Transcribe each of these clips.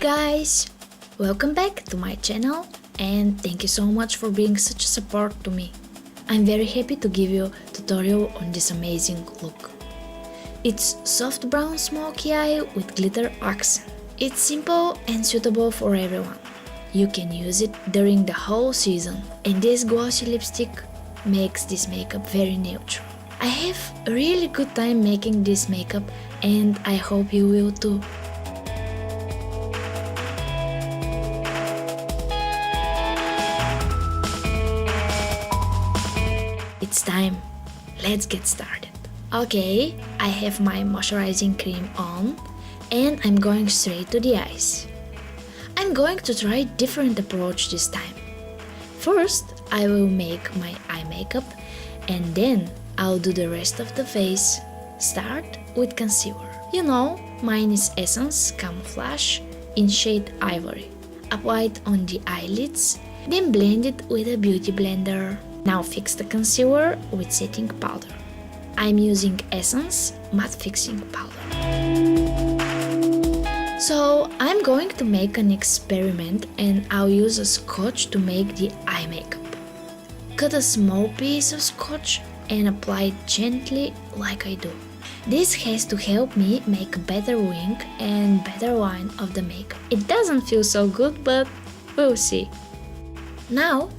guys! Welcome back to my channel and thank you so much for being such a support to me. I'm very happy to give you a tutorial on this amazing look. It's soft brown smoky eye with glitter accent. It's simple and suitable for everyone. You can use it during the whole season, and this glossy lipstick makes this makeup very neutral. I have a really good time making this makeup and I hope you will too. It's time. Let's get started. Okay, I have my moisturizing cream on and I'm going straight to the eyes. I'm going to try a different approach this time. First, I will make my eye makeup and then I'll do the rest of the face. Start with concealer. You know, mine is Essence Camouflage in shade Ivory. Apply it on the eyelids, then blend it with a beauty blender. Now fix the concealer with setting powder. I'm using Essence Matte Fixing Powder. So I'm going to make an experiment and I'll use a scotch to make the eye makeup. Cut a small piece of scotch and apply it gently like I do. This has to help me make a better wing and better line of the makeup. It doesn't feel so good, but we'll see. Now,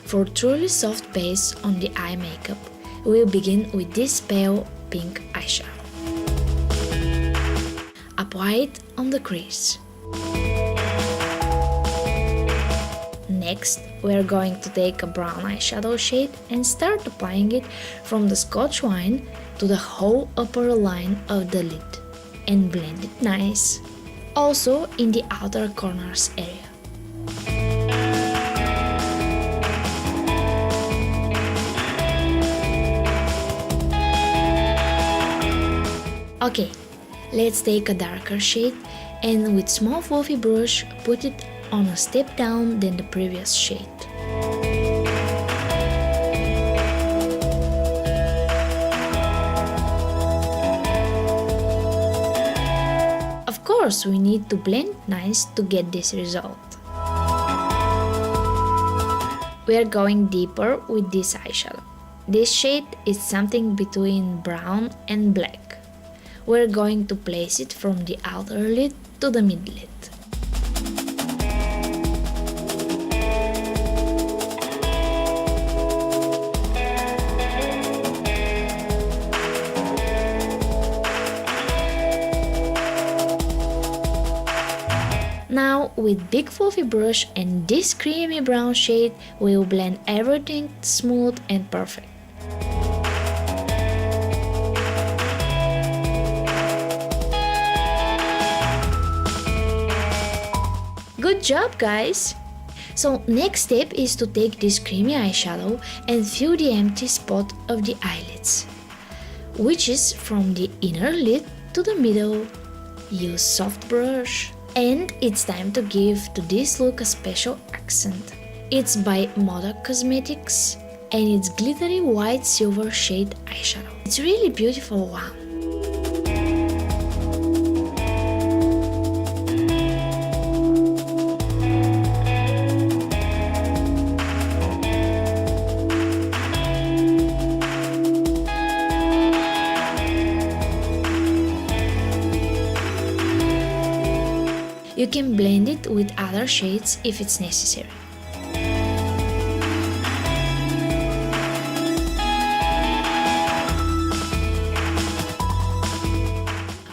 for truly soft base on the eye makeup, we'll begin with this pale pink eyeshadow. Apply it on the crease. Next, we're going to take a brown eyeshadow shade and start applying it from the scotch line to the whole upper line of the lid and blend it nice. Also in the outer corners area. Okay, let's take a darker shade and with small fluffy brush put it on a step down than the previous shade. Of course, we need to blend nice to get this result. We are going deeper with this eyeshadow. This shade is something between brown and black. We're going to place it from the outer lid to the mid lid. Now, with big fluffy brush and this creamy brown shade, we'll blend everything smooth and perfect. Good job, guys! So next step is to take this creamy eyeshadow and fill the empty spot of the eyelids, which is from the inner lid to the middle. Use soft brush. And it's time to give to this look a special accent. It's by Moda Cosmetics and it's glittery white silver shade eyeshadow. It's really beautiful one. You can blend it with other shades if it's necessary.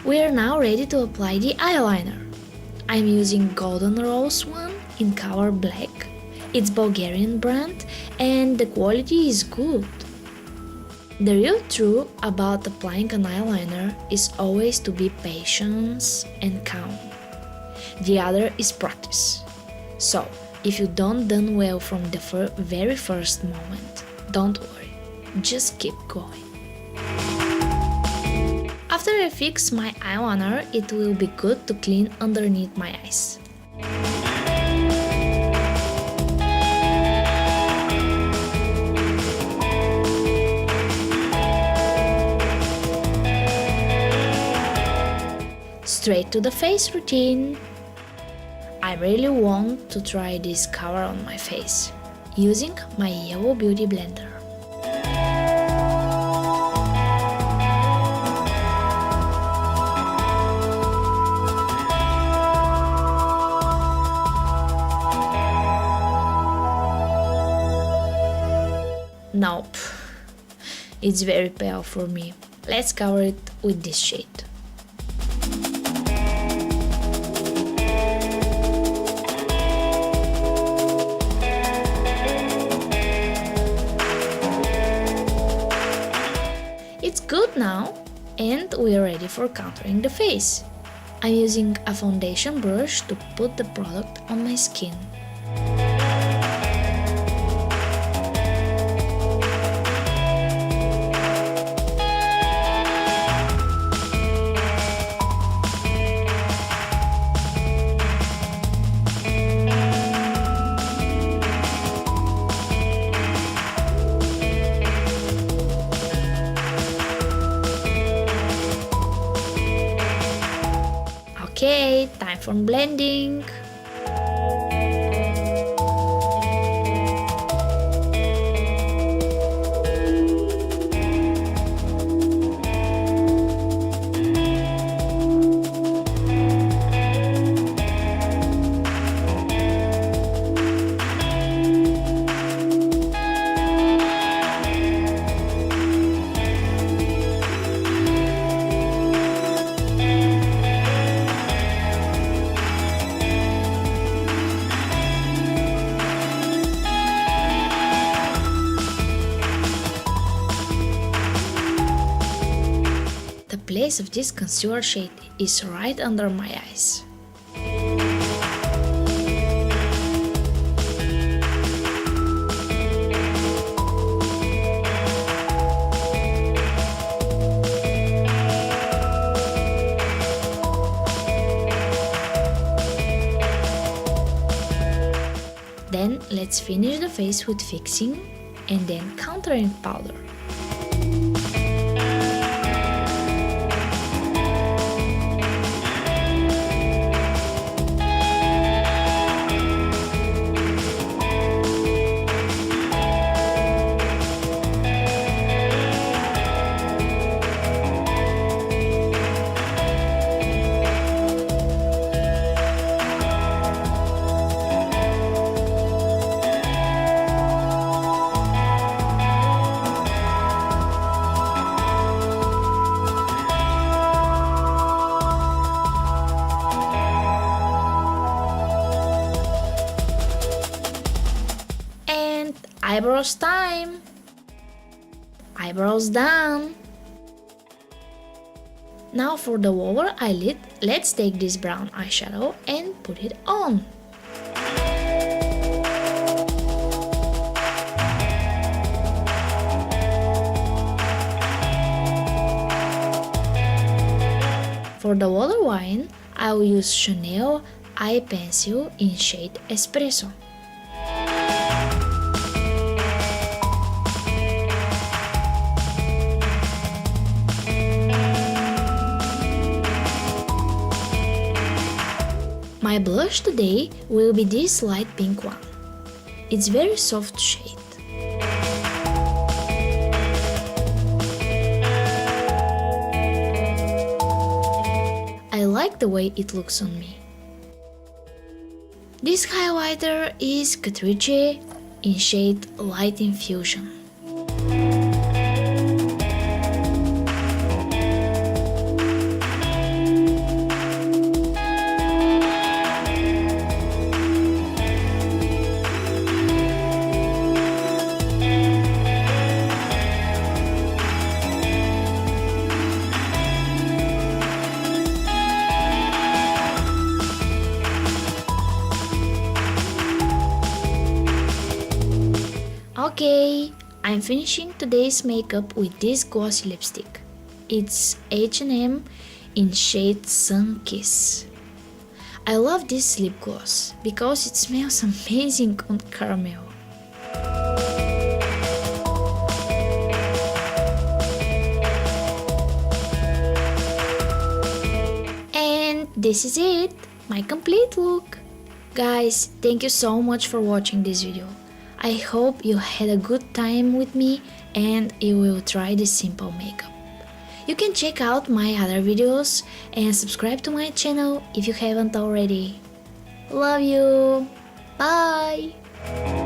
We are now ready to apply the eyeliner. I'm using Golden Rose one in color black. It's Bulgarian brand and the quality is good. The real truth about applying an eyeliner is always to be patient and calm. The other is practice. So, if you don't done well from the very first moment, don't worry, just keep going. After I fix my eyeliner, it will be good to clean underneath my eyes. Straight to the face routine. I really want to try this color on my face using my Yellow Beauty blender. Nope, it's very pale for me. Let's cover it with this shade. It's good now, and we're ready for contouring the face. I'm using a foundation brush to put the product on my skin. Okay, time for blending. The place of this concealer shade is right under my eyes. Then let's finish the face with fixing and then contouring powder. Eyebrows time! Eyebrows done! Now for the lower eyelid, let's take this brown eyeshadow and put it on. For the waterline, I will use Chanel Eye Pencil in shade Espresso. My blush today will be this light pink one. It's very soft shade. I like the way it looks on me. This highlighter is Catrice in shade Light Infusion. Okay, I'm finishing today's makeup with this glossy lipstick. It's H&M in shade Sun Kiss. I love this lip gloss because it smells amazing on caramel. And this is it, my complete look. Guys, thank you so much for watching this video. I hope you had a good time with me and you will try this simple makeup. You can check out my other videos and subscribe to my channel if you haven't already. Love you! Bye!